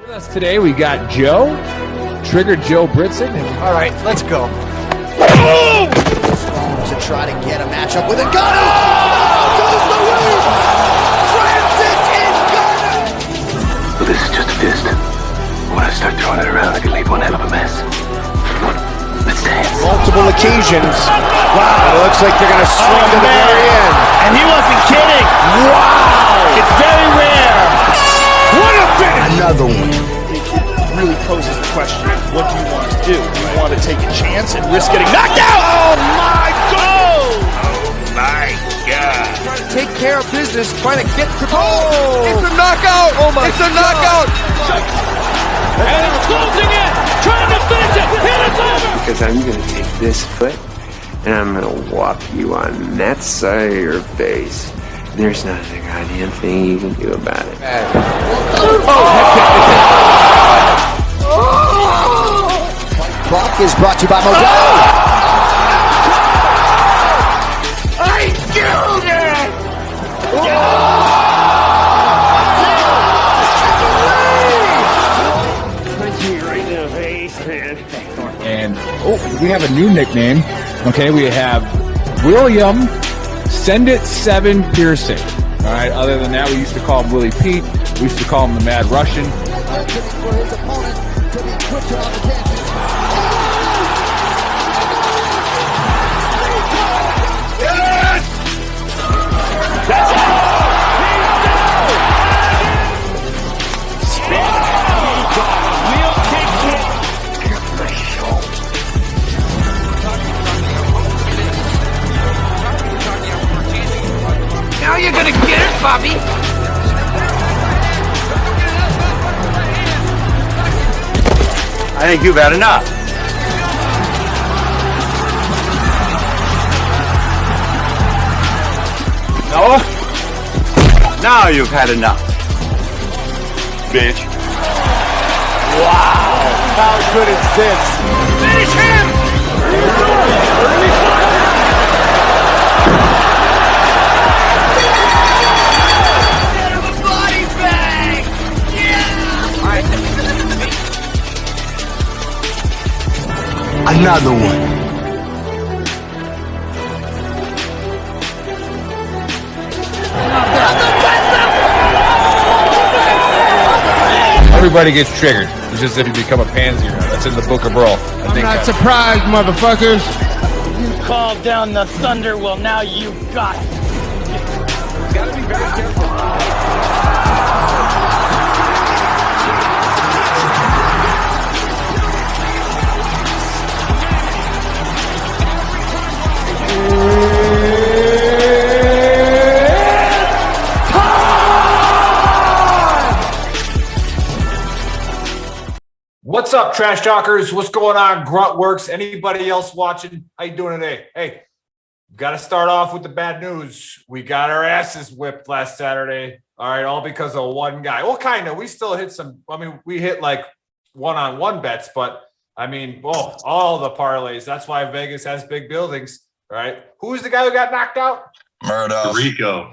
With us today, we got Joe, Trigger Joe Britson. All right, let's go. To try to get a matchup with Ngannou. Goes the win. Francis Ngannou. Well, this is just a fist. When I start throwing it around, I can leave one hell of a mess. Let's dance. Multiple occasions. Wow. It looks like they're going to swing to the very end. And he wasn't kidding. Wow. It's very rare. What a finish. Another one. It really poses the question, what do you want to do? Do you want to take a chance and risk getting knocked out? Oh, my God. Oh, my God. Trying to take care of business, trying to get to... Oh, it's a knockout. Oh, my It's a knockout. And it's closing in, trying to finish it, and it's over! Because I'm going to take this foot and I'm going to whop you on that side of your face. There's not a goddamn thing you can do about it. Clock is brought to you by Modelo. I killed it! Right in the face, man. And, we have a new nickname. Okay, we have William Send It 7 Piercing. All right, other than that, we used to call him Willie Pete. We used to call him the Mad Russian. For his opponent to be quicker on the canvas. Now you're gonna get it, Bobby! I think you've had enough. Noah? Now you've had enough. Bitch. Wow. How good is this? Finish him! Body bag! Yeah! Another one. Everybody gets triggered. It's just if you become a pansy. That's in the Book of Earl. I'm not surprised, motherfuckers. You called down the thunder, well now you got it. Gotta be very careful. What's up, trash talkers? What's going on, Gruntworks? Anybody else watching? How you doing today? Hey, got to start off with the bad news. We got our asses whipped last Saturday. All right, all because of one guy. Well, kind of. We still hit some. I mean, we hit like one-on-one bets, but I mean, all the parlays. That's why Vegas has big buildings. All right. Who's the guy who got knocked out? Rico.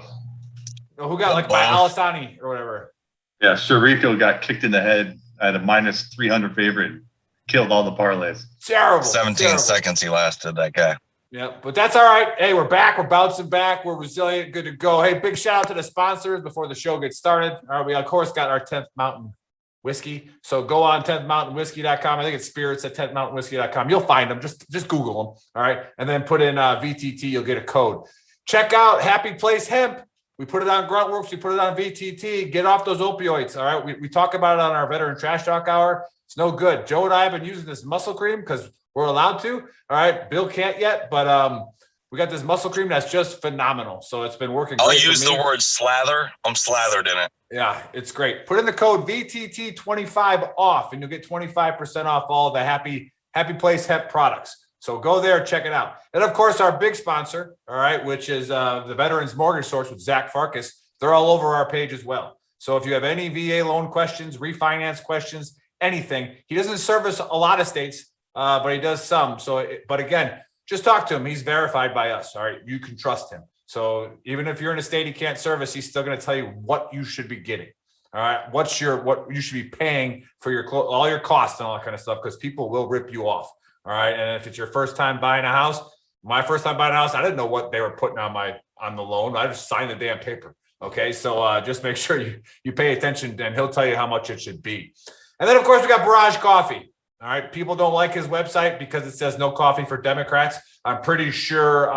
Who got like by Alisani or whatever? Yeah, Rico got kicked in the head at a minus 300 favorite. Killed all the parlays. Terrible. 17 seconds he lasted, that guy. Yeah, but that's all right. Hey, we're back. We're bouncing back. We're resilient. Good to go. Hey, big shout out to the sponsors before the show gets started. All right, we, of course, got our 10th Mountain Whiskey. So go on 10thmountainwhiskey.com. I think it's spirits at 10thmountainwhiskey.com. You'll find them. Just Google them. All right. And then put in VTT. You'll get a code. Check out Happy Place Hemp. We put it on Gruntworks. We put it on VTT. Get off those opioids. All right. We talk about it on our Veteran Trash Talk Hour. It's no good. Joe and I have been using this muscle cream because we're allowed to. All right. Bill can't yet, but we got this muscle cream that's just phenomenal. So it's been working great. I'll use the word slather. I'm slathered in it. Yeah, it's great. Put in the code VTT25 off, and you'll get 25% off all of the Happy Place Hemp products. So go there, check it out. And of course, our big sponsor, all right, which is the Veterans Mortgage Source with Zach Farkas. They're all over our page as well. So if you have any VA loan questions, refinance questions, anything, he doesn't service a lot of states, but he does some. So, but again, just talk to him. He's verified by us. All right, you can trust him. So even if you're in a state he can't service, he's still going to tell you what you should be getting. All right. What you should be paying for your all your costs and all that kind of stuff, because people will rip you off. All right. And if it's your first time buying a house, my first time buying a house, I didn't know what they were putting on the loan. I just signed the damn paper. Okay. So just make sure you pay attention, and he'll tell you how much it should be. And then, of course, we got Barrage Coffee. All right. People don't like his website because it says no coffee for Democrats. I'm pretty sure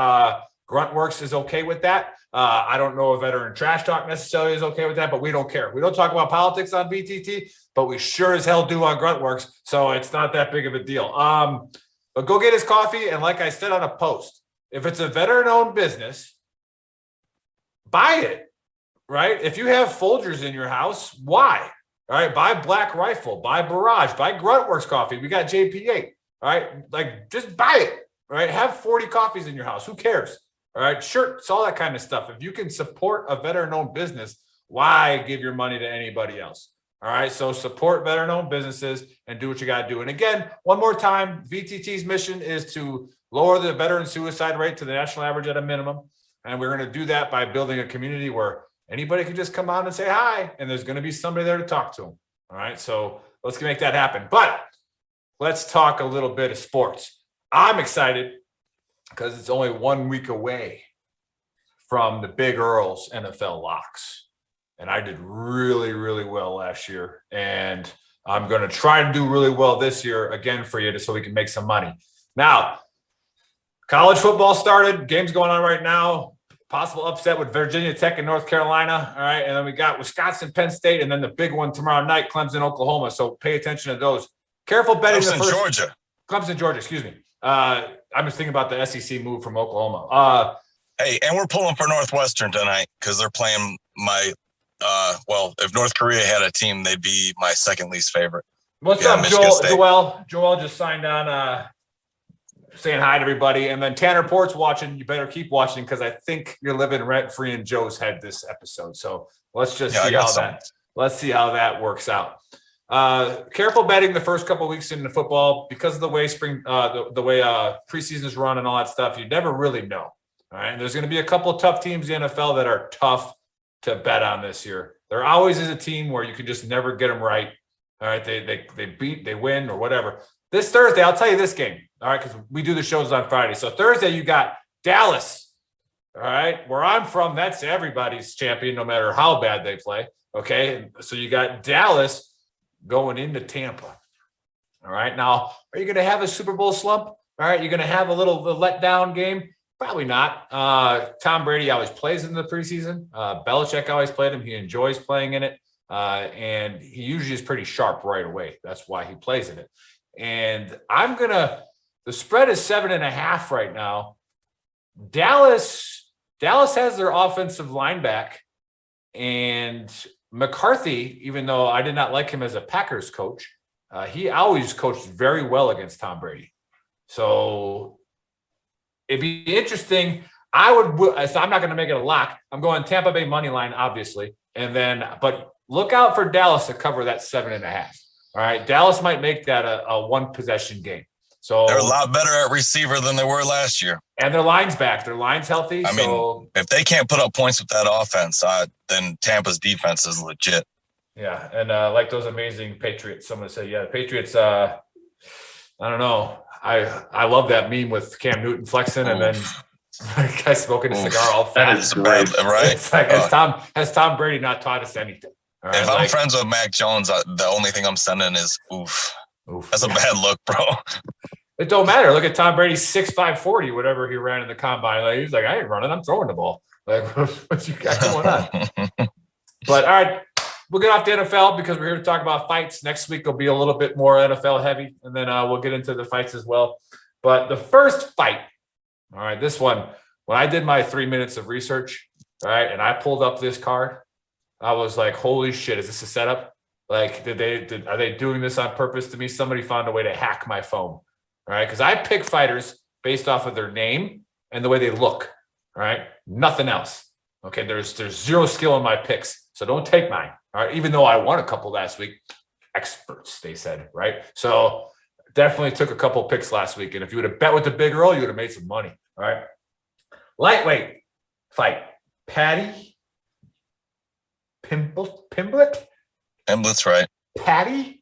Gruntworks is okay with that. I don't know if Veteran Trash Talk necessarily is okay with that, but we don't care. We don't talk about politics on VTT, but we sure as hell do on Gruntworks. So it's not that big of a deal. But go get his coffee. And like I said on a post, if it's a veteran-owned business, buy it, right? If you have Folgers in your house, why? All right, buy Black Rifle, buy Barrage, buy Gruntworks coffee. We got JP8, all right? Like, just buy it, all right? Have 40 coffees in your house. Who cares? All right, shirts, all that kind of stuff. If you can support a veteran-owned business, why give your money to anybody else? All right, so support veteran-owned businesses and do what you got to do. And again, one more time, VTT's mission is to lower the veteran suicide rate to the national average at a minimum. And we're going to do that by building a community where anybody can just come on and say hi, and there's going to be somebody there to talk to them. All right, so let's make that happen. But let's talk a little bit of sports. I'm excited because it's only 1 week away from the Big Earl's NFL locks. And I did really, really well last year. And I'm going to try to do really well this year again for you, just so we can make some money. Now, college football started. Games going on right now. Possible upset with Virginia Tech and North Carolina. All right. And then we got Wisconsin, Penn State, and then the big one tomorrow night, Clemson, Oklahoma. So pay attention to those. Careful betting Clemson, Georgia. Clemson, Georgia, excuse me. I'm just thinking about the SEC move from Oklahoma. Hey, and we're pulling for Northwestern tonight because they're playing my if North Korea had a team, they'd be my second least favorite. What's up, Joel? Joel just signed on saying hi to everybody. And then Tanner Port's watching. You better keep watching because I think you're living rent-free in Joe's head this episode. So let's just see how that works out. Careful betting the first couple of weeks into football because of the way the way preseason's run and all that stuff. You never really know. All right. And there's going to be a couple of tough teams in the NFL that are tough to bet on this year. There always is a team where you can just never get them right. All right. They win or whatever. This Thursday, I'll tell you this game. All right. Because we do the shows on Friday. So Thursday, you got Dallas. All right. Where I'm from, that's everybody's champion, no matter how bad they play. Okay. So you got Dallas going into Tampa. All right. Now, are you going to have a Super Bowl slump? All right. You're going to have a little letdown game? Probably not. Tom Brady always plays in the preseason. Belichick always played him. He enjoys playing in it. And he usually is pretty sharp right away. That's why he plays in it. And the spread is 7.5 right now. Dallas has their offensive line back, and McCarthy, even though I did not like him as a Packers coach, he always coached very well against Tom Brady. So it'd be interesting. So I'm not going to make it a lock. I'm going Tampa Bay money line, obviously. But look out for Dallas to cover that 7.5. All right. Dallas might make that a one possession game. So they're a lot better at receiver than they were last year. And their line's back. Their line's healthy. I mean, if they can't put up points with that offense, then Tampa's defense is legit. Yeah. And like those amazing Patriots, someone said, yeah, the Patriots, I don't know. I love that meme with Cam Newton flexing and then the guy smoking a cigar all fat. That is great. Right? It's like, has Tom Brady not taught us anything? All right? If I'm friends with Mac Jones, the only thing I'm sending is oof. That's a bad look, bro. It don't matter. Look at Tom Brady's 6'5", 40, whatever he ran in the combine. Like, he's like, I ain't running. I'm throwing the ball. Like, what you got going on? But all right, we'll get off the NFL because we're here to talk about fights. Next week will be a little bit more NFL heavy, and then we'll get into the fights as well. But the first fight, all right, this one, when I did my 3 minutes of research, all right, and I pulled up this card, I was like, holy shit, is this a setup? Like, are they doing this on purpose to me? Somebody found a way to hack my phone. All right, because I pick fighters based off of their name and the way they look. All right, nothing else. Okay, there's zero skill in my picks, so don't take mine. All right, even though I won a couple last week, experts they said, right? So definitely took a couple picks last week, and if you would have bet with the Big Earl, you would have made some money. All right, lightweight fight: Patty Pimblett Emblett's right. Patty?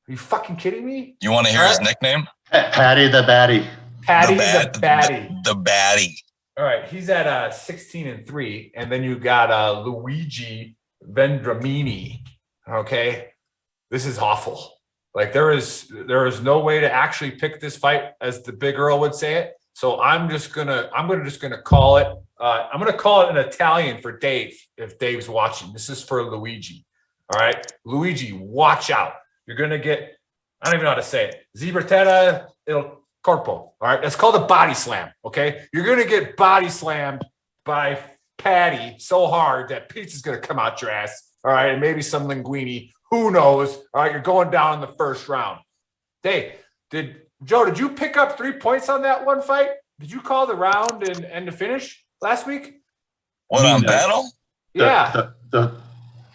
Are you fucking kidding me? You want to hear his nickname? Patty the Batty. Patty the Batty. The Batty. All right, he's at 16-3, and then you got Luigi Vendramini. Okay, this is awful. Like there is no way to actually pick this fight, as the Big Earl would say it. So I'm just gonna call it. I'm gonna call it an Italian for Dave if Dave's watching. This is for Luigi. All right, Luigi, watch out. You're gonna get. I don't even know how to say it. Zibratetta il corpo. All right, that's called a body slam. Okay, you're gonna get body slammed by Patty so hard that pizza's gonna come out your ass. All right, and maybe some linguine. Who knows? All right, you're going down in the first round. Dave, did you pick up 3 points on that one fight? Did you call the round and the finish last week? What on battle? Yeah. The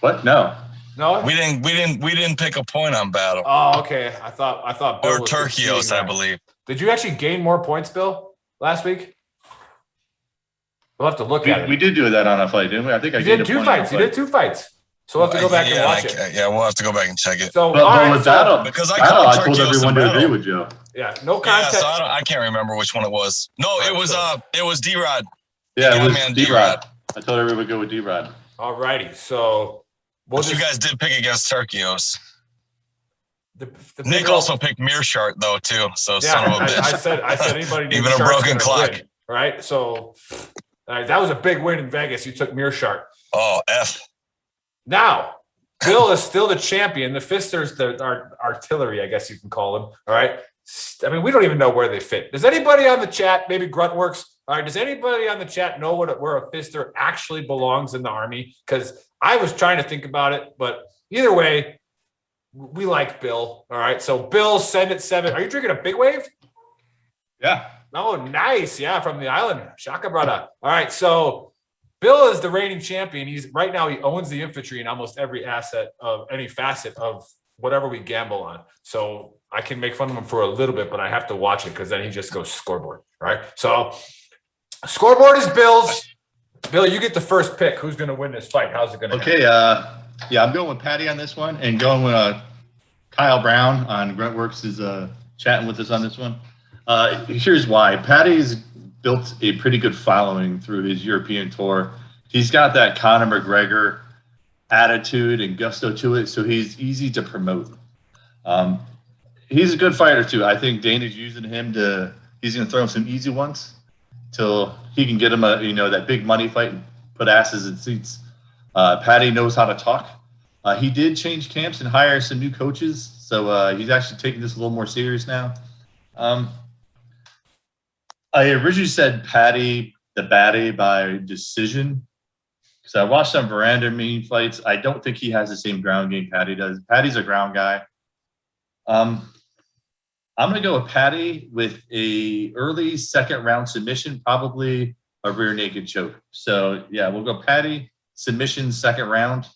what? No. No, We didn't pick a point on battle. Oh, okay. I thought Bill Or was Turkios, conceding I that. believe. Did you actually gain more points, Bill, last week? We'll have to look at it. We did do that on a fight, didn't we? I think I You did gained a two point on a fights. You fight. did 2 fights. So we'll have to go back and watch it. Yeah, we'll have to go back and check it. So, But all right, with so- battle, Because I battle, called I told Turkios everyone in to battle. agree with Joe. yeah, no Yeah, contest. so I can't remember which one it was. No, it was D-Rod. Yeah, Yeah, it was man, D-Rod. I told everyone to go with D-Rod. All righty. So we'll But you guys did pick against Turkios. the Nick Big Earl- also picked Mearshart though too. So Yeah, son of a bitch. I said anybody named Even a Shark's broken gonna clock. win, right? So all right, that was a big win in Vegas. You took Mearshart. Oh, F. Now, Bill is still the champion. The Fisters, our artillery, I guess you can call them. All right. I mean, we don't even know where they fit. Does anybody on the chat, maybe Gruntworks? All right. Does anybody on the chat know where a Fister actually belongs in the Army? Because I was trying to think about it, but either way, we like Bill. All right. So Bill, send it 7. Are you drinking a big wave? Yeah. Oh, nice. Yeah, from the island. Shaka brother. All right. So Bill is the reigning champion. He owns the infantry in almost every asset of any facet of whatever we gamble on. So I can make fun of him for a little bit, but I have to watch it because then he just goes scoreboard. All right. So scoreboard is Bill's. Bill, you get the first pick. Who's going to win this fight? How's it going to Okay. Yeah, I'm going with Patty on this one, and going with Kyle Brown on Gruntworks is chatting with us on this one. Here's why. Patty's built a pretty good following through his European tour. He's got that Conor McGregor attitude and gusto to it, so he's easy to promote. He's a good fighter too. I think Dana's using him he's going to throw him some easy ones till he can get him that big money fight and put asses in seats. Patty knows how to talk. He did change camps and hire some new coaches, so he's actually taking this a little more serious now. I originally said Patty the Batty by decision because I watched some Veranda mean fights. I don't think he has the same ground game Patty does. Patty's a ground guy. I'm going to go with Patty with a early second round submission, probably a rear naked choke. So yeah, we'll go Patty submission second round.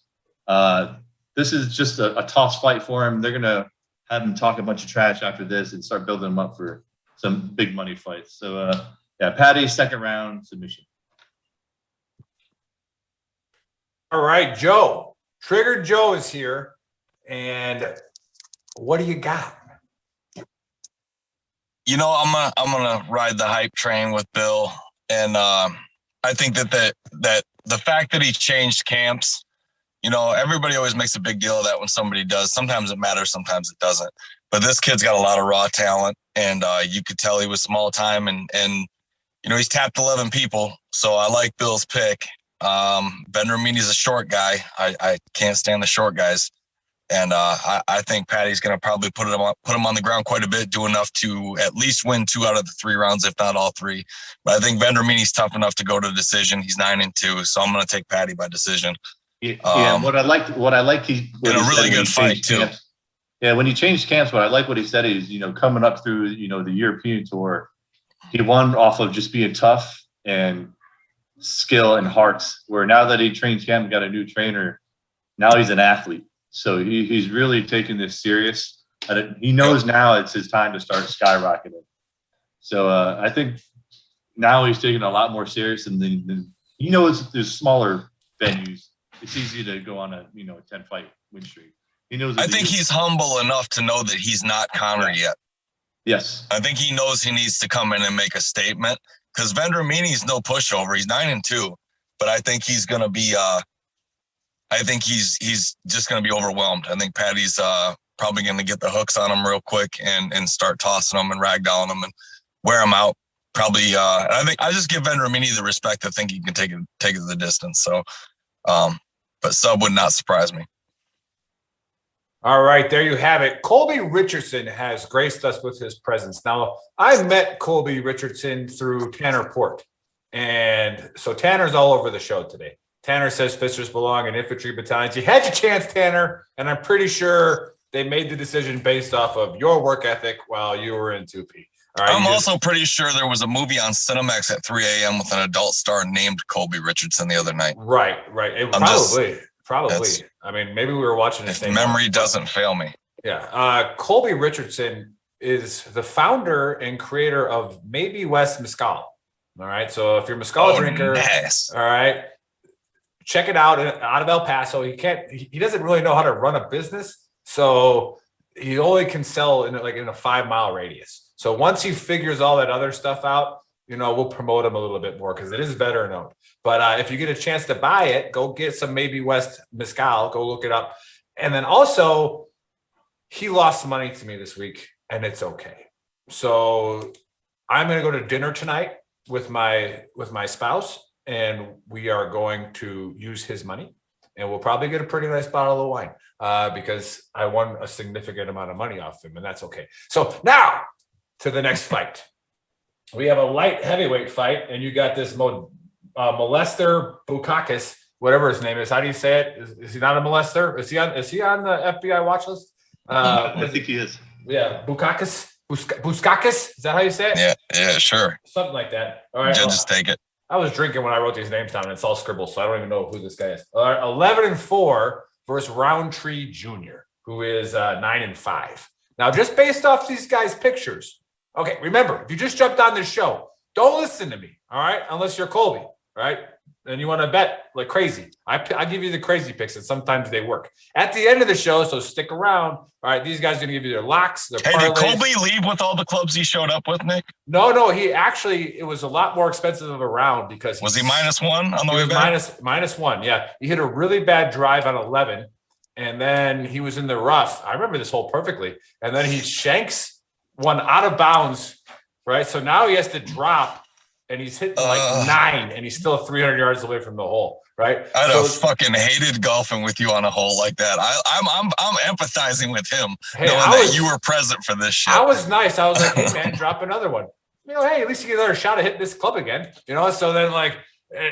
This is just a toss fight for him. They're going to have him talk a bunch of trash after this and start building him up for some big money fights. So yeah, Patty second round submission. All right, Joe. Triggered Joe is here. And what do you got? You know, I'm gonna ride the hype train with Bill, and I think that the fact that he changed camps, everybody always makes a big deal of that when somebody does. Sometimes it matters, sometimes it doesn't. But this kid's got a lot of raw talent, and you could tell he was small time, and he's tapped 11 people. So I like Bill's pick. Ben Ramini's a short guy. I can't stand the short guys. And I think Patty's going to probably put him on the ground quite a bit, do enough to at least win 2 out of the 3 rounds, if not all 3. But I think Ben Ramini's tough enough to go to decision. He's 9-2, so I'm going to take Patty by decision. Yeah, what I liked, in a really good fight too. Camps. Yeah, when he changed camps, what I like what he said is, coming up through, the European tour, he won off of just being tough and skill and hearts. Where now that he trained camp and got a new trainer, now he's an athlete. So he's really taking this serious. He knows now it's his time to start skyrocketing. So I think now he's taking a lot more serious, and then he knows there's smaller venues it's easy to go on a 10-fight win streak. He knows. I think he's humble enough to know that he's not Conor yet. Yes. I think he knows he needs to come in and make a statement because Vendramini's no pushover. He's 9-2, but I think he's going to be. I think he's just going to be overwhelmed. I think Patty's probably going to get the hooks on him real quick and start tossing them and ragdolling them and wear him out. Probably. I think I just give Vendramini the respect. I think he can take it the distance. So, but sub would not surprise me. All right, there you have it. Colby Richardson has graced us with his presence. Now, I met Colby Richardson through Tanner Port. And so Tanner's all over the show today. Tanner says fisters belong in infantry battalions. You had your chance, Tanner, and I'm pretty sure they made the decision based off of your work ethic while you were in 2P. All right, I'm also pretty sure there was a movie on Cinemax at 3 a.m. with an adult star named Colby Richardson the other night. Right. Probably. I mean, maybe we were watching the if same. Memory doesn't fail me. Yeah. Colby Richardson is the founder and creator of Maybe West Mezcal. All right. So if you're a mezcal drinker, nice. All right, check it out of El Paso. He doesn't really know how to run a business. So he only can sell in a 5-mile radius. So once he figures all that other stuff out, we'll promote him a little bit more because it is better known. But if you get a chance to buy it, go get some Maybe West Mezcal. Go look it up. And then also, he lost money to me this week, and it's okay. So I'm going to go to dinner tonight with my spouse, and we are going to use his money, and we'll probably get a pretty nice bottle of wine because I won a significant amount of money off him, and that's okay. So now to the next fight. We have a light heavyweight fight, and you got this molester Bukakis, whatever his name is. How do you say it? Is he not a molester? Is he on the FBI watch list? I think he is. Yeah, Bukakis. Buskakis? Is that how you say it? Yeah, sure. Something like that. All right. Judges take it. I was drinking when I wrote these names down, and it's all scribbled, so I don't even know who this guy is. All right, 11-4 versus Roundtree Jr., who is 9-5. Now, just based off these guys' pictures. Okay, remember, if you just jumped on this show, don't listen to me, all right? Unless you're Colby, all right? And you want to bet like crazy. I give you the crazy picks, and sometimes they work. At the end of the show, so stick around. All right, these guys are going to give you their locks, their parlays. Did Colby leave with all the clubs he showed up with, Nick? No, it was a lot more expensive of a round because was he -1 on the way back? -1, yeah. He hit a really bad drive on 11, and then he was in the rough. I remember this hole perfectly. And then he shanks one out of bounds, right? So now he has to drop, and he's hitting 9, and he's still 300 yards away from the hole, right? I'd have fucking hated golfing with you on a hole like that. I'm empathizing with him, knowing that you were present for this shit. I was nice. I was like, hey man, drop another one. Hey, at least you get another shot at hitting this club again. So then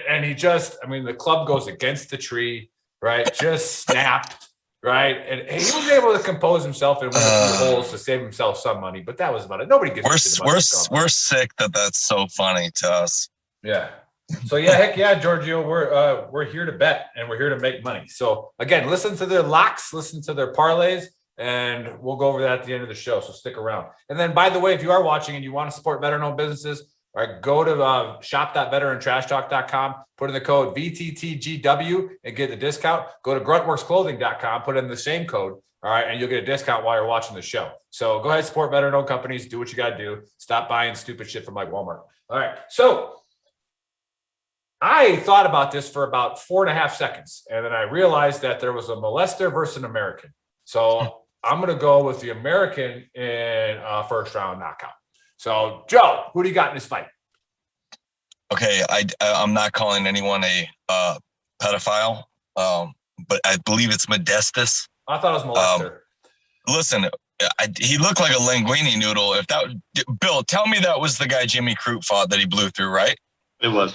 and he the club goes against the tree, right? Just snapped. Right. And he was able to compose himself and win a few holes to save himself some money, but that was about it. Nobody gives a shit about we're sick that that's so funny to us. Yeah. So heck yeah, Giorgio, we're here to bet and we're here to make money. So again, listen to their locks, listen to their parlays, and we'll go over that at the end of the show. So stick around. And then by the way, if you are watching and you want to support veteran-owned businesses, all right, go to shop.veterantrashtalk.com, put in the code VTTGW and get the discount. Go to gruntworksclothing.com, put in the same code, all right, and you'll get a discount while you're watching the show. So go ahead, support veteran-owned companies, do what you got to do. Stop buying stupid shit from Walmart. All right, so I thought about this for about 4.5 seconds, and then I realized that there was a molester versus an American. So I'm going to go with the American in first round knockout. So, Joe, who do you got in this fight? Okay, I'm not calling anyone a pedophile, but I believe it's Modestus. I thought it was molester. Listen, he looked like a linguine noodle. Bill, tell me that was the guy Jimmy Crute fought that he blew through, right? It was.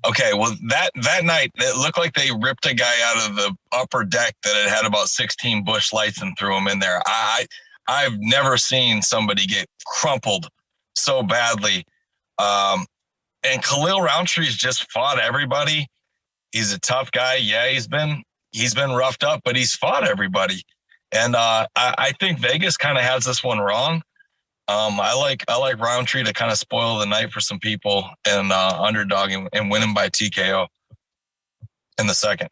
Okay, well, that night, it looked like they ripped a guy out of the upper deck that had about 16 Busch Lights and threw him in there. I've never seen somebody get crumpled so badly. And Khalil Rountree's just fought everybody. He's a tough guy. Yeah, he's been roughed up, but he's fought everybody. And I think Vegas kind of has this one wrong. I like Roundtree to kind of spoil the night for some people and underdog and win him by TKO in the second.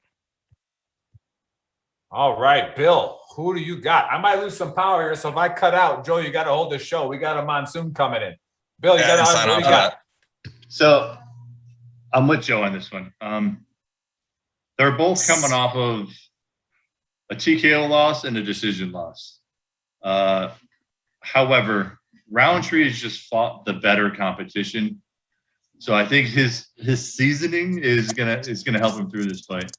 All right, Bill, who do you got? I might lose some power here, so if I cut out, Joe, you got to hold the show. We got a monsoon coming in. Bill, you got to sign what off do for you got? So I'm with Joe on this one. They're both coming off of a TKO loss and a decision loss. However, Roundtree has just fought the better competition. So I think his seasoning is gonna help him through this fight.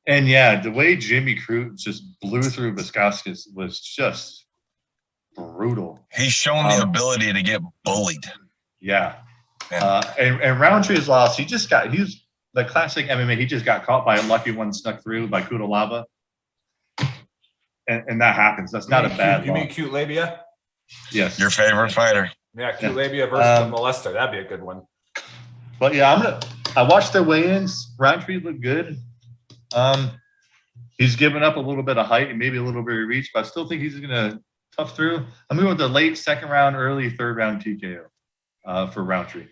And yeah, the way Jimmy Crute just blew through Buskauskas was just brutal. He's shown the ability to get bullied. Yeah. And Roundtree's loss, he's the classic MMA. He just got caught by a lucky one snuck through by Kudalaba. And that happens. That's not a bad loss. You mean Cute Labia? Yes. Your favorite fighter. Yeah, Cute Labia versus the molester. That'd be a good one. But yeah, I watched their weigh-ins. Roundtree looked good. He's given up a little bit of height and maybe a little bit of reach, but I still think he's gonna tough through. I'm going with the late second round, early third round TKO for Roundtree.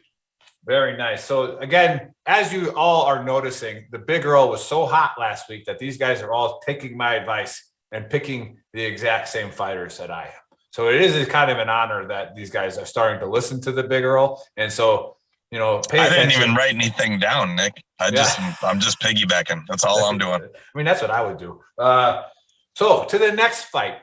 Very nice. So again, as you all are noticing, the Big Earl was so hot last week that these guys are all taking my advice and picking the exact same fighters that I am. So it is kind of an honor that these guys are starting to listen to the Big Earl. And so, pay attention. I didn't even write anything down, Nick. I'm just piggybacking. That's all I'm doing. I mean, that's what I would do. So to the next fight,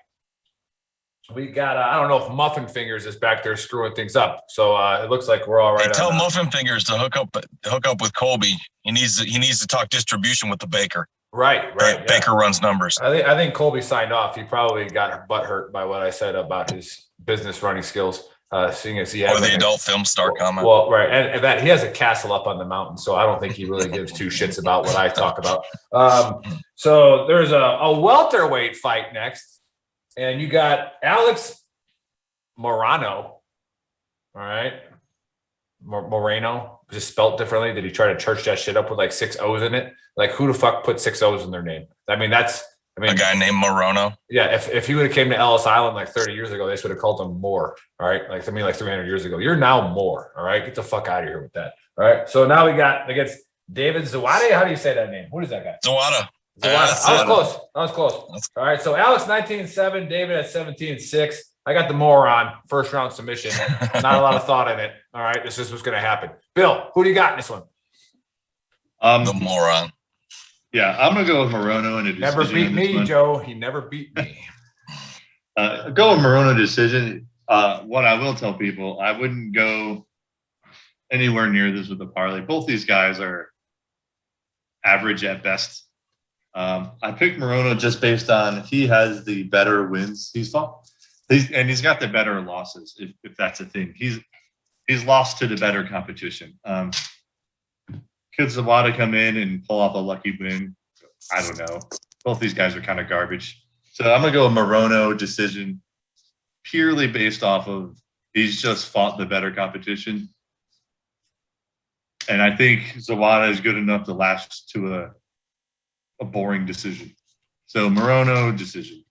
we got, I don't know if Muffin Fingers is back there screwing things up. So it looks like we're all right. Hey, tell Muffin Fingers to hook up with Colby. He needs to talk distribution with the Baker. Right. Yeah. Baker runs numbers. I think Colby signed off. He probably got butt hurt by what I said about his business running skills. Seeing as he had the adult film star comment. Well, right, and that he has a castle up on the mountain, so I don't think he really gives two shits about what I talk about. So there's a welterweight fight next, and you got Alex Morano. All right, Moreno, just spelt differently. Did he try to church that shit up with like 6 O's in it? Like, who the fuck put 6 O's in their name? I mean, a guy named Morono. Yeah, if he would have came to Ellis Island like 30 years ago, they should have called him Moore. All right, like 300 years ago. You're now Moore. All right, get the fuck out of here with that. All right, so now we got against David Zawada. How do you say that name? Who is that guy? Zawada. I was close. All right, so Alex 19-7, David at 17-6. I got the moron first round submission. Not a lot of thought in it. All right, this is what's going to happen. Bill, who do you got in this one? The moron. Yeah, I'm gonna go with Morono in a decision. Never beat me, Joe. He never beat me. Go with Morono decision. What I will tell people, I wouldn't go anywhere near this with the parlay. Both these guys are average at best. I picked Morono just based on he has the better wins he's fought. He's got the better losses, if that's a thing. He's lost to the better competition. Could Zawada come in and pull off a lucky win? I don't know. Both these guys are kind of garbage. So I'm going to go with Morono decision purely based off of he's just fought the better competition. And I think Zawada is good enough to last to a boring decision. So Morono decision.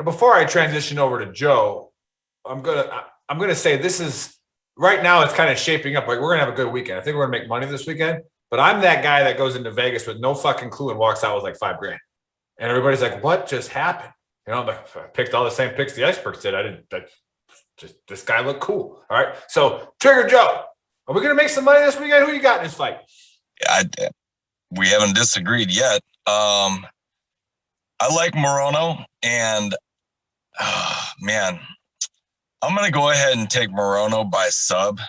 Before I transition over to Joe, I'm gonna say this is right now. It's kind of shaping up like we're gonna have a good weekend. I think we're gonna make money this weekend. But I'm that guy that goes into Vegas with no fucking clue and walks out with like $5,000, and everybody's like, "What just happened?" I'm like, I picked all the same picks the Icebergs did. I didn't. Just this guy looked cool. All right, so Trigger Joe, are we gonna make some money this weekend? Who you got in this fight? We haven't disagreed yet. I like Morono, and man, I'm going to go ahead and take Morono by sub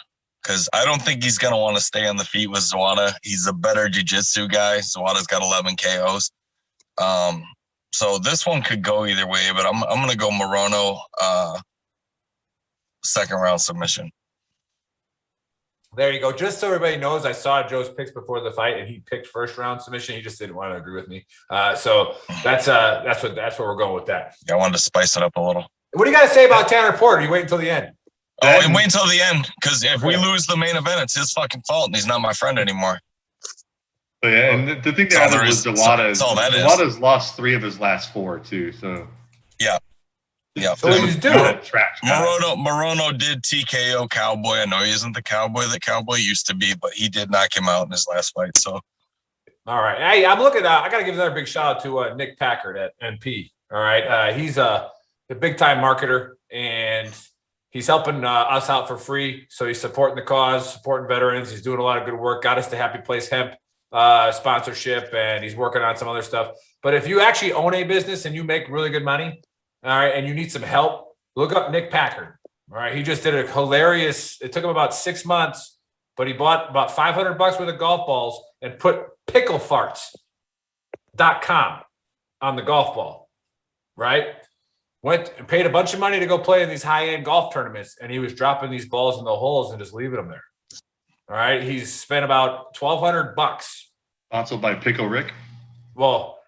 because I don't think he's going to want to stay on the feet with Zawada. He's a better jiu-jitsu guy. Zawada's got 11 KOs. So this one could go either way, but I'm going to go Morono second round submission. There you go. Just so everybody knows, I saw Joe's picks before the fight, and he picked first round submission. He just didn't want to agree with me. So that's where we're going with that. I wanted to spice it up a little. What do you got to say about Tanner Porter? You wait until the end. And wait until the end, because if we lose the main event, it's his fucking fault, and he's not my friend anymore. But yeah, and the thing that happened was Zawada's lost 3 of his last 4 too. So yeah. So he's doing it. Morono did TKO Cowboy. I know he isn't the Cowboy that Cowboy used to be, but he did knock him out in his last fight. So All right. Hey, I'm looking. I got to give another big shout out to Nick Packard at NP. All right. He's a big time marketer, and he's helping us out for free. So he's supporting the cause, supporting veterans. He's doing a lot of good work. Got us to Happy Place Hemp sponsorship, and he's working on some other stuff. But if you actually own a business and you make really good money, all right, and you need some help, look up Nick Packard. All right. He just did a hilarious, it took him about 6 months, but he bought about $500 worth of golf balls and put picklefarts.com on the golf ball, right? Went and paid a bunch of money to go play in these high-end golf tournaments, and he was dropping these balls in the holes and just leaving them there. All right. He's spent about $1,200. Sponsored by Pickle Rick. Well,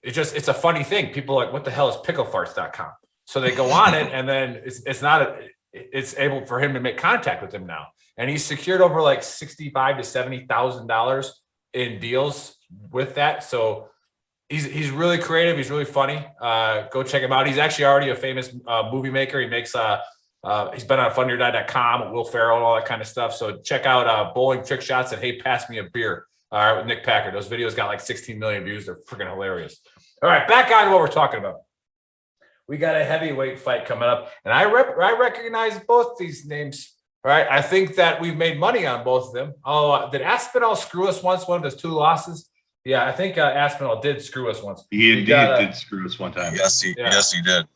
it's a funny thing. People are like, what the hell is picklefarts.com? So they go on it, and then it's able for him to make contact with him now. And he's secured over like $65,000 to $70,000 in deals with that. So he's really creative. He's really funny. Go check him out. He's actually already a famous movie maker. He makes he's been on funyourdie.com with Will Ferrell and all that kind of stuff. So check out bowling trick shots and hey, pass me a beer. All right, with Nick Packard. Those videos got like 16 million views. They're freaking hilarious. All right, back on to what we're talking about. We got a heavyweight fight coming up, and I recognize both these names. All right, I think that we've made money on both of them. Oh, did Aspinall screw us once? One of his 2 losses. Yeah, I think Aspinall did screw us once. He indeed did screw us one time. Yes, he did.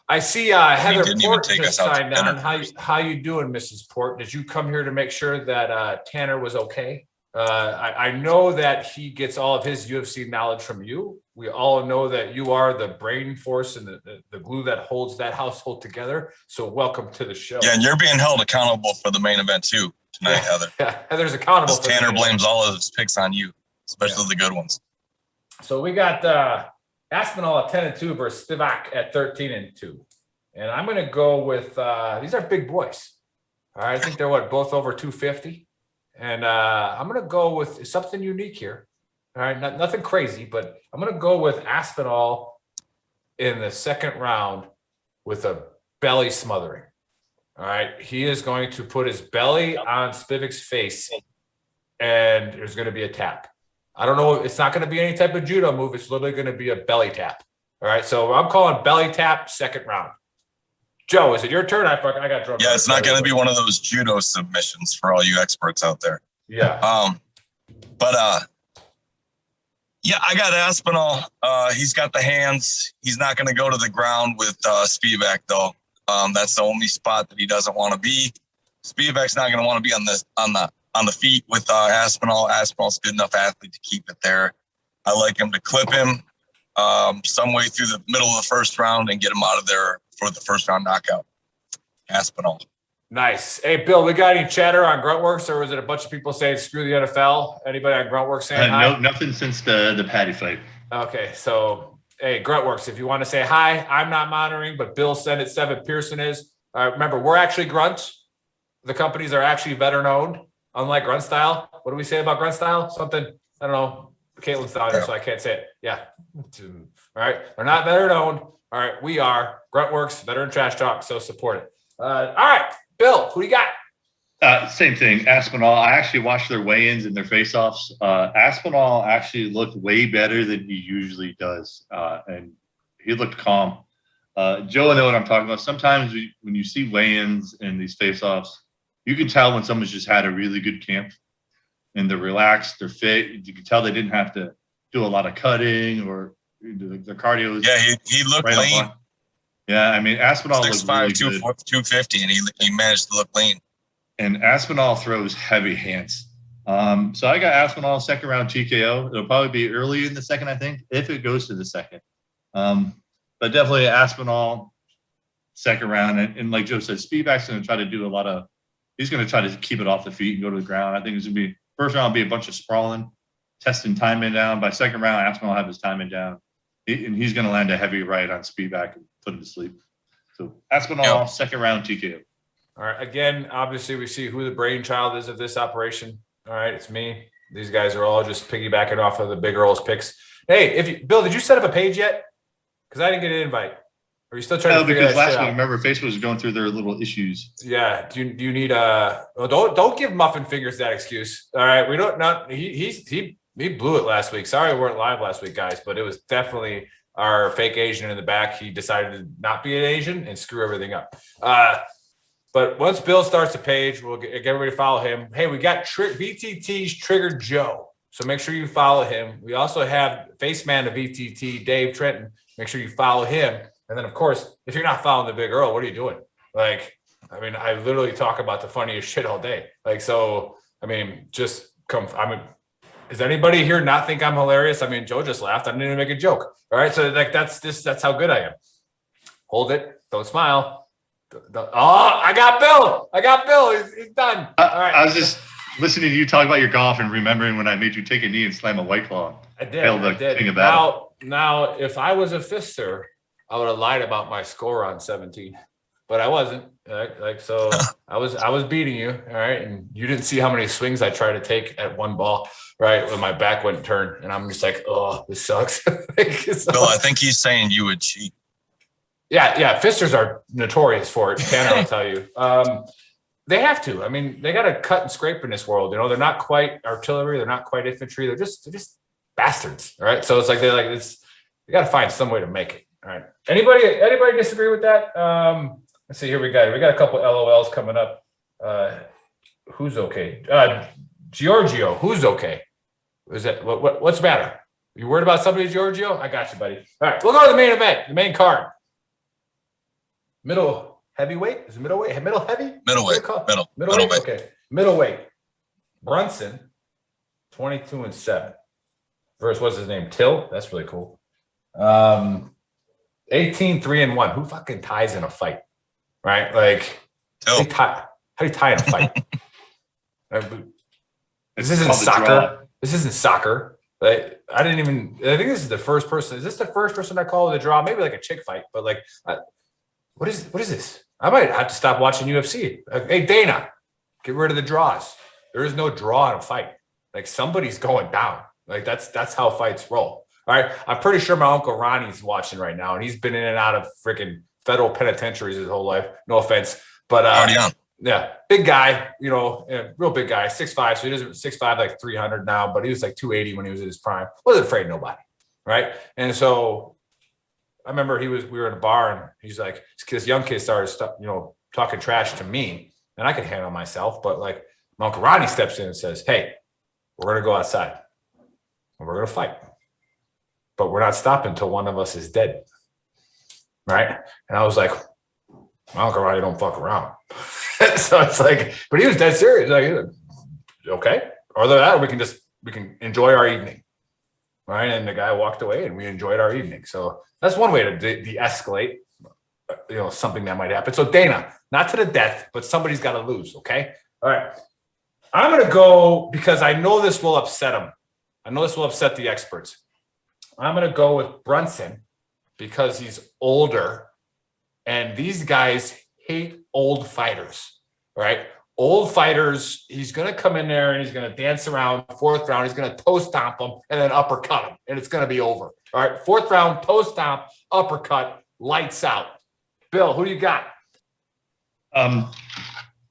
I see Heather didn't Port even take just us out to signed on. dinner. How you doing, Mrs. Port? Did you come here to make sure that Tanner was okay? I know that he gets all of his UFC knowledge from you. We all know that you are the brain force and the glue that holds that household together. So welcome to the show. Yeah, and you're being held accountable for the main event too tonight, Heather. Yeah, Heather's accountable. For Tanner blames all of his picks on you, especially the good ones. So we got Aspinall at 10-2 versus Spivak at 13-2. And I'm going to go with these are big boys. All right, I think they're both over 250. And I'm going to go with something unique here. All right, nothing crazy, but I'm going to go with Aspinall in the second round with a belly smothering. All right, he is going to put his belly on Spivak's face, and there's going to be a tap. I don't know. It's not going to be any type of judo move. It's literally going to be a belly tap. All right, so I'm calling belly tap second round. Joe, is it your turn? I got drunk. Yeah, it's not going to be one of those judo submissions for all you experts out there. Yeah. Yeah, I got Aspinall. He's got the hands. He's not going to go to the ground with Spivak though. That's the only spot that he doesn't want to be. Spivak's not going to want to be on the feet with Aspinall. Aspinall's a good enough athlete to keep it there. I like him to clip him some way through the middle of the first round and get him out of there for the first round knockout. Aspinall. Nice. Hey, Bill, we got any chatter on Gruntworks, or was it a bunch of people saying screw the NFL? Anybody on Gruntworks saying hi? No, nothing since the Patty fight. Okay, so hey, Gruntworks, if you want to say hi, I'm not monitoring, but Bill said it. Seven Pearson is. Remember, we're actually Grunts. The companies are actually veteran owned, unlike Grunt Style. What do we say about Grunt Style? Something, I don't know. Caitlin's down here, so I can't say it. Yeah. All right. They're not veteran owned. All right. We are Gruntworks, veteran trash talk. So support it. All right. Bill, who do you got? Same thing. Aspinall. I actually watched their weigh-ins and their face-offs. Aspinall actually looked way better than he usually does. And he looked calm. Joe, I know what I'm talking about. Sometimes when you see weigh-ins and these face-offs, you can tell when someone's just had a really good camp and they're relaxed, they're fit. You can tell they didn't have to do a lot of cutting or their cardio. Yeah, he looked lean. Yeah, I mean, Aspinall looked really 6'5", 250, and he managed to look lean. And Aspinall throws heavy hands. So I got Aspinall second round TKO. It'll probably be early in the second, I think, if it goes to the second. But definitely Aspinall second round. And like Joe said, Spivak's going to try to do he's going to try to keep it off the feet and go to the ground. I think it's going to be, first round will be a bunch of sprawling, testing timing down. By second round, Aspinall will have his timing down. And he's going to land a heavy right on Spivak and put him to sleep. So Aspinall, second round TKO. All right. Again, obviously, we see who the brainchild is of this operation. All right. It's me. These guys are all just piggybacking off of the Big Earl's picks. Hey, Bill, did you set up a page yet? Because I didn't get an invite. Are you still trying to figure that shit out? Last week, remember, Facebook was going through their little issues. Yeah. Do you need don't give Muffin Fingers that excuse. All right. We don't. He he blew it last week. Sorry we weren't live last week, guys, but it was definitely our fake Asian in the back. He decided to not be an Asian and screw everything up. But once Bill starts the page, we'll get everybody to follow him. Hey, we got VTT's Trigger Joe. So make sure you follow him. We also have Face Man of VTT, Dave Trenton. Make sure you follow him. And then, of course, if you're not following the Big Earl, what are you doing? Like, I mean, I literally talk about the funniest shit all day. Like, so, I mean, just come. I mean, does anybody here not think I'm hilarious? I mean, Joe just laughed. I didn't even make a joke. All right. So, like, that's how good I am. Hold it. Don't smile. I got Bill. He's done. All right. I was just listening to you talk about your golf and remembering when I made you take a knee and slam a White Claw. I did. Now, if I was a fister, I would have lied about my score on 17, but I wasn't. So I was beating you, all right, and you didn't see how many swings I tried to take at one ball, right, when my back wouldn't turn, and I'm just like, oh, this sucks. Bill, I think he's saying you would cheat. Yeah, fisters are notorious for it. Tanner will tell you. They have to. I mean, they got to cut and scrape in this world. You know, they're not quite artillery. They're not quite infantry. They're just bastards. All right. So it's like you got to find some way to make it. All right. Anybody disagree with that? Let's see. Here we got a couple LOLs coming up. Who's okay? Giorgio. Who's okay? Is that what's the matter? You worried about somebody, Giorgio? I got you, buddy. All right. We'll go to the main event, the main card. Middle heavyweight? Is it middleweight? Middle heavy? Middleweight. Middleweight. Okay. Middleweight. Brunson, 22-7. Versus what's his name? Till. That's really cool. 18-3-1. Who fucking ties in a fight? Right? Like, how do you tie in a fight? This isn't soccer. This isn't soccer. Like, I think this is the first person. Is this the first person I call with a draw? Maybe like a chick fight, but like, what is this? I might have to stop watching UFC. Hey, Dana, get rid of the draws. There is no draw in a fight. Like, somebody's going down. Like, that's how fights roll. All right. I'm pretty sure my Uncle Ronnie's watching right now, and he's been in and out of freaking federal penitentiaries his whole life. No offense. But yeah, big guy, real big guy, 6'5". So he doesn't 6'5", like 300 now, but he was like 280 when he was in his prime. Wasn't afraid of nobody. Right. And so I remember we were in a bar, and he's like, this young kid started talking trash to me, and I could handle myself. But like, my Uncle Ronnie steps in and says, hey, we're going to go outside and we're going to fight, but we're not stopping until one of us is dead. Right. And I was like, my Uncle Ronnie don't fuck around. So it's like, but he was dead serious. Like, okay. Or that, or we can enjoy our evening. Right. And the guy walked away, and we enjoyed our evening. So that's one way to de-escalate, something that might happen. So Dana, not to the death, but somebody's got to lose. Okay. All right. I'm going to go, because I know this will upset him. I know this will upset the experts. I'm going to go with Brunson because he's older, and these guys hate old fighters, right? Old fighters, he's going to come in there and he's going to dance around. Fourth round, he's going to toe stomp him and then uppercut him, and it's going to be over. All right, fourth round, toe stomp, uppercut, lights out. Bill, who do you got?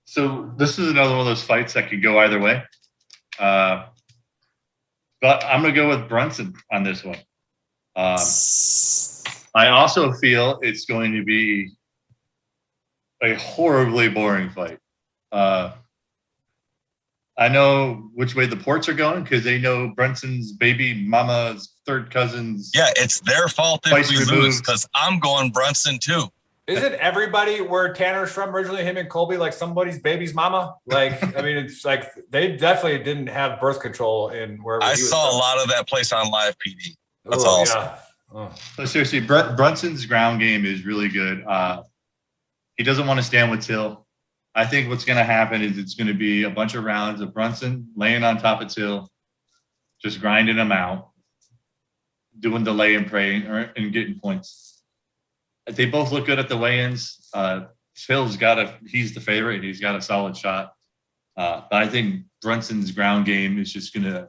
So this is another one of those fights that could go either way. But I'm going to go with Brunson on this one. I also feel it's going to be a horribly boring fight. I know which way the ports are going because they know Brunson's baby mama's third cousin's. Yeah, it's their fault if we lose because I'm going Brunson too. Isn't everybody where Tanner's from originally, him and Colby, like somebody's baby's mama? Like, I mean, it's like they definitely didn't have birth control in wherever I saw a lot of that place on live PD. That's awesome. Yeah. Oh. But seriously, Brunson's ground game is really good. He doesn't want to stand with Till. I think what's going to happen is it's going to be a bunch of rounds of Brunson laying on top of Till, just grinding him out, doing the lay and pray and getting points. They both look good at the weigh-ins. Till's he's the favorite. He's got a solid shot. But I think Brunson's ground game is just going to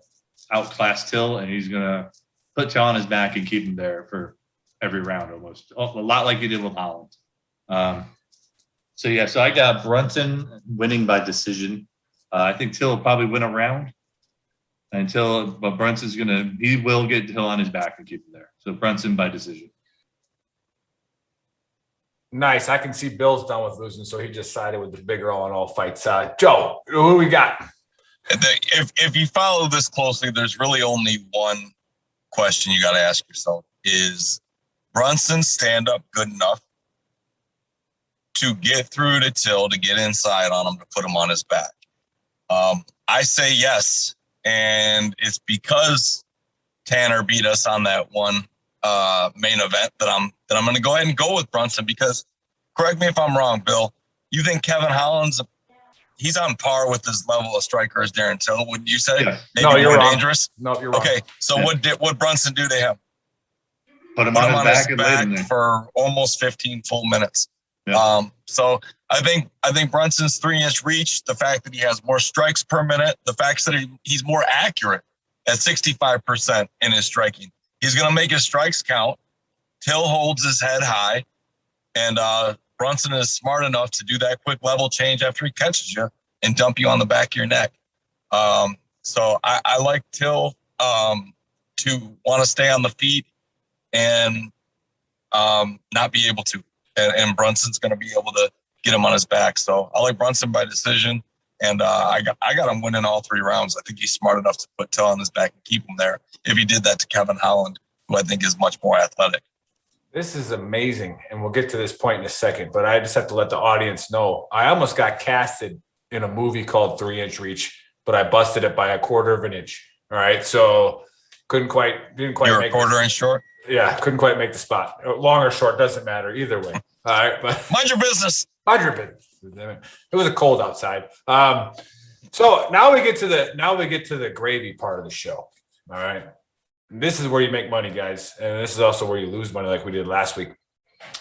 outclass Till, and he's going to put Till on his back and keep him there for every round almost. A lot like he did with Holland. So I got Brunson winning by decision. I think Till will probably win a round. but Brunson's he will get Hill on his back and keep him there. So Brunson by decision. Nice. I can see Bill's done with losing, so he just sided with the Big Earl on all fights. Joe, who we got? If you follow this closely, there's really only one question you got to ask yourself: is Brunson's stand-up good enough to get through to Till, to get inside on him, to put him on his back? I say yes, and it's because Tanner beat us on that one main event that I'm going to go ahead and go with Brunson. Because, correct me if I'm wrong, Bill, you think Kevin Holland's he's on par with his level of striker as Darren Till? Would you say? Yeah. Maybe No, you're more wrong. dangerous. No, you're wrong. Okay, so what Brunson do to him? Put him on his back and laid him there for almost 15 full minutes. Yeah. So I think Brunson's 3-inch reach, the fact that he has more strikes per minute, the fact that he's more accurate at 65% in his striking. He's going to make his strikes count. Till holds his head high, and Brunson is smart enough to do that quick level change after he catches you and dump you on the back of your neck. So I like Till to want to stay on the feet and not be able to. And Brunson's going to be able to get him on his back. So I like Brunson by decision, and I got him winning all 3 rounds. I think he's smart enough to put Till on his back and keep him there if he did that to Kevin Holland, who I think is much more athletic. This is amazing, and we'll get to this point in a second, but I just have to let the audience know I almost got casted in a movie called 3-Inch Reach, but I busted it by 1/4 of an inch. All right, so didn't quite You're make a 1/4 inch short? Yeah, couldn't quite make the spot. Long or short, doesn't matter either way. All right, but mind your business. Mind your business. It was a cold outside. So now we get to the gravy part of the show. All right. This is where you make money, guys. And this is also where you lose money like we did last week.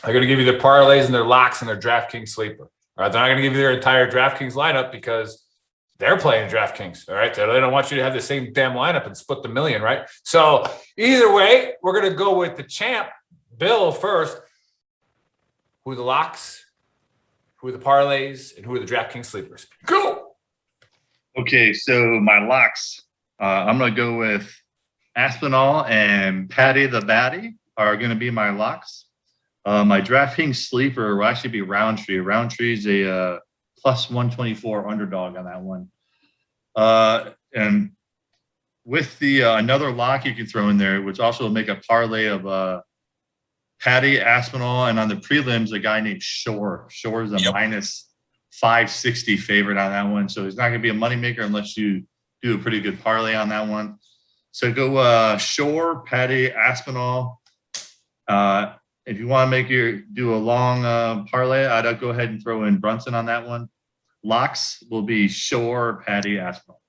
They're going to give you their parlays and their locks and their DraftKings sleeper. All right. They're not going to give you their entire DraftKings lineup because they're playing DraftKings. All right. They don't want you to have the same damn lineup and split the million, right? So either way, we're going to go with the champ, Bill, first. Who are the locks? Who are the parlays? And who are the DraftKings sleepers? Go! Okay, so my locks. I'm going to go with Aspinall and Patty the Batty are going to be my locks. My DraftKings sleeper will actually be Roundtree. Roundtree's a plus 124 underdog on that one. And with the another lock you can throw in there, which also will make a parlay of Patty, Aspinall, and on the prelims, a guy named Shore. Shore is a minus 560 favorite on that one. So he's not going to be a moneymaker unless you do a pretty good parlay on that one. So go Shore, Patty, Aspinall. If you want to do a long parlay, I'd go ahead and throw in Brunson on that one. Locks will be Shore, Patty, Aspinall.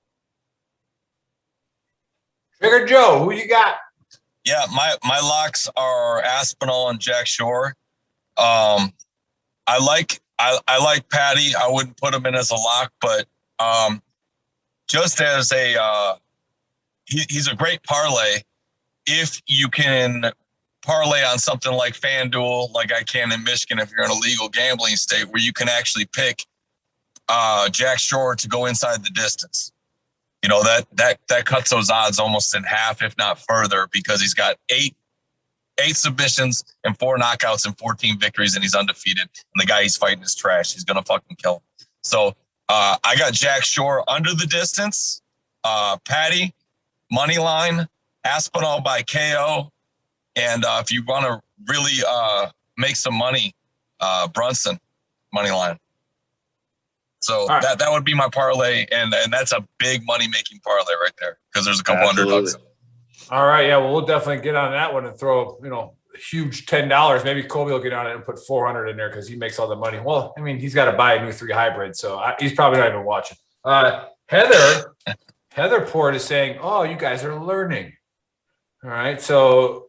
Trigger Joe, who you got? Yeah, my locks are Aspinall and Jack Shore. I like Patty. I wouldn't put him in as a lock, but just as he's a great parlay if you can parlay on something like FanDuel, like I can in Michigan if you're in a legal gambling state, where you can actually pick Jack Shore to go inside the distance. You know, that cuts those odds almost in half, if not further, because he's got eight submissions and 4 knockouts and 14 victories, and he's undefeated. And the guy he's fighting is trash. He's gonna fucking kill him. So I got Jack Shore under the distance, Patty money line, Aspinall by KO, and if you want to really make some money, Brunson money line. So right. that would be my parlay, and that's a big money-making parlay right there because there's a couple underdogs. All right, yeah, well, we'll definitely get on that one and throw, a huge $10. Maybe Colby will get on it and put 400 in there because he makes all the money. Well, I mean, he's got to buy a new 3 hybrid, so he's probably not even watching. Heather Port is saying, "Oh, you guys are learning." All right, so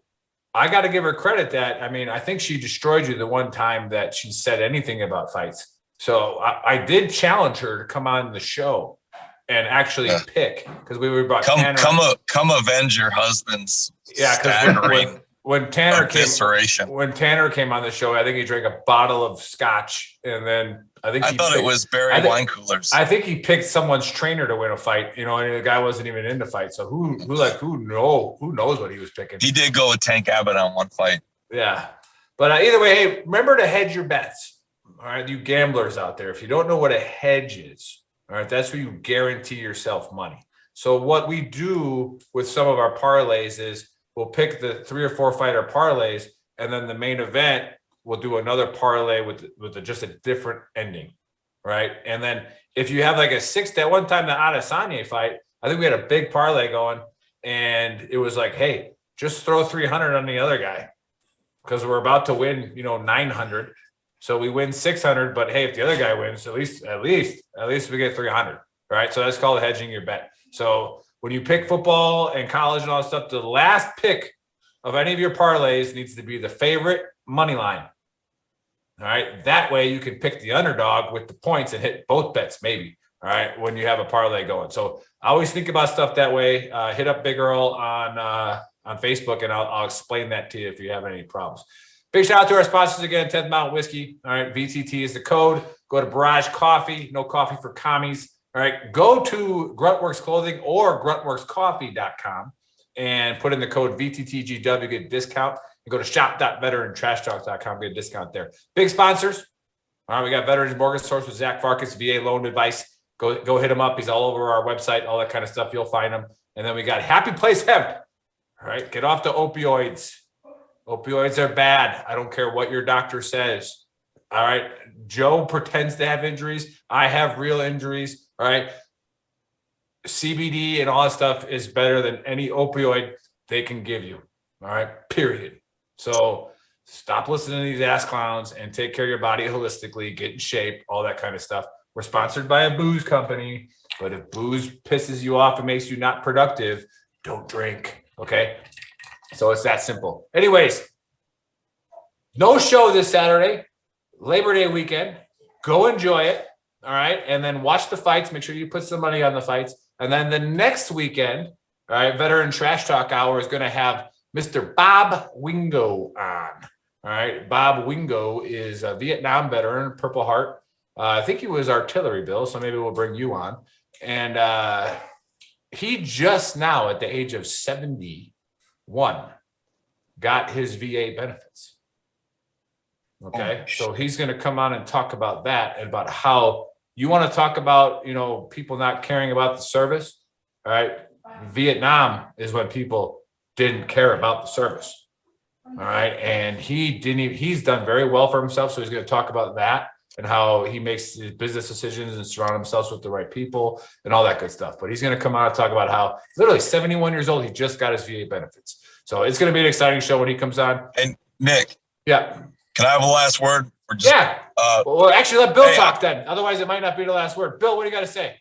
I got to give her credit that, I think she destroyed you the one time that she said anything about fights. So I did challenge her to come on the show and actually pick because we were about come avenge your husband's. Yeah, because when Tanner evisceration. When Tanner came on the show, I think he drank a bottle of scotch, and then I thought it was Barry wine coolers. I think he picked someone's trainer to win a fight, and the guy wasn't even in the fight. So who knows what he was picking? He did go with Tank Abbott on one fight. Yeah, but either way, hey, remember to hedge your bets. All right, you gamblers out there, if you don't know what a hedge is, all right, that's where you guarantee yourself money. So what we do with some of our parlays is we'll pick the 3 or 4 fighter parlays, and then the main event we'll do another parlay with just a different ending, right? And then if you have like a 6, that one time the Adesanya fight, I think we had a big parlay going, and it was like, hey, just throw 300 on the other guy because we're about to win, 900. So we win 600, but hey, if the other guy wins, at least we get 300, right? So that's called hedging your bet. So when you pick football and college and all that stuff, the last pick of any of your parlays needs to be the favorite money line. All right. That way you can pick the underdog with the points and hit both bets, maybe. All right. When you have a parlay going. So I always think about stuff that way. Hit up Big Earl on Facebook, and I'll explain that to you if you have any problems. Big shout out to our sponsors again, 10th Mountain Whiskey. All right. VTT is the code. Go to Barrage Coffee. No coffee for commies. All right. Go to Gruntworks Clothing or gruntworkscoffee.com and put in the code VTTGW, get a discount. You go to shop.veterantrashtalk.com, get a discount there. Big sponsors. All right, we got Veterans Mortgage Source with Zach Farkas, VA loan advice. Go hit him up. He's all over our website, all that kind of stuff. You'll find him. And then we got Happy Place Hemp. All right, get off the opioids. Opioids are bad. I don't care what your doctor says. All right, Joe pretends to have injuries. I have real injuries. All right, CBD and all that stuff is better than any opioid they can give you. All right, period. So stop listening to these ass clowns and take care of your body holistically, get in shape, all that kind of stuff. We're sponsored by a booze company, but if booze pisses you off and makes you not productive, don't drink, okay? So it's that simple. Anyways, no show this Saturday, Labor Day weekend. Go enjoy it, all right? And then watch the fights. Make sure you put some money on the fights. And then the next weekend, all right, Veteran Trash Talk Hour is going to have Mr. Bob Wingo on. All right. Bob Wingo is a Vietnam veteran, Purple Heart. I think he was artillery, Bill, so maybe we'll bring you on. And he just now, at the age of 71, got his VA benefits. Okay. So he's going to come on and talk about that and about how you want to talk about, people not caring about the service. All right. Vietnam is when people didn't care about the service. All right. And he's done very well for himself. So he's going to talk about that and how he makes his business decisions and surround himself with the right people and all that good stuff. But he's going to come out and talk about how literally 71 years old, he just got his VA benefits. So it's going to be an exciting show when he comes on. And Nick. Yeah. Can I have a last word? Well, actually let Bill talk then. Otherwise it might not be the last word. Bill, what do you got to say?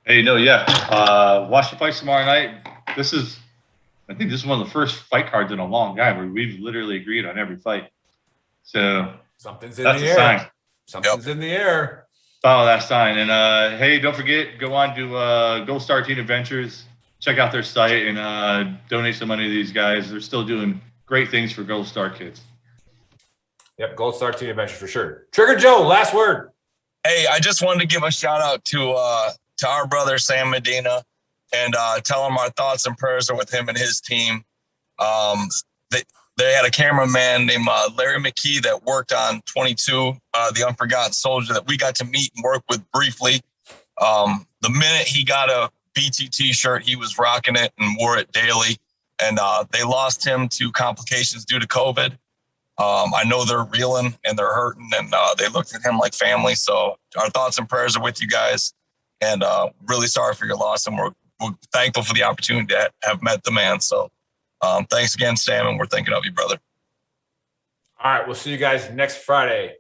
Hey, watch the fights tomorrow night. I think this is one of the first fight cards in a long time where we've literally agreed on every fight. So something's in the air. Sign. Something's in the air. Follow that sign. And hey, don't forget, go on to Gold Star Teen Adventures. Check out their site and donate some money to these guys. They're still doing great things for Gold Star kids. Yep, Gold Star Teen Adventures for sure. Trigger Joe, last word. Hey, I just wanted to give a shout out to our brother Sam Medina. And tell him our thoughts and prayers are with him and his team. They had a cameraman named Larry McKee that worked on 22, The Unforgotten Soldier, that we got to meet and work with briefly. The minute he got a BTT shirt, he was rocking it and wore it daily. And they lost him to complications due to COVID. I know they're reeling and they're hurting, and they looked at him like family. So our thoughts and prayers are with you guys. And really sorry for your loss, and we're thankful for the opportunity to have met the man. So thanks again, Sam, and we're thinking of you, brother. All right, we'll see you guys next Friday.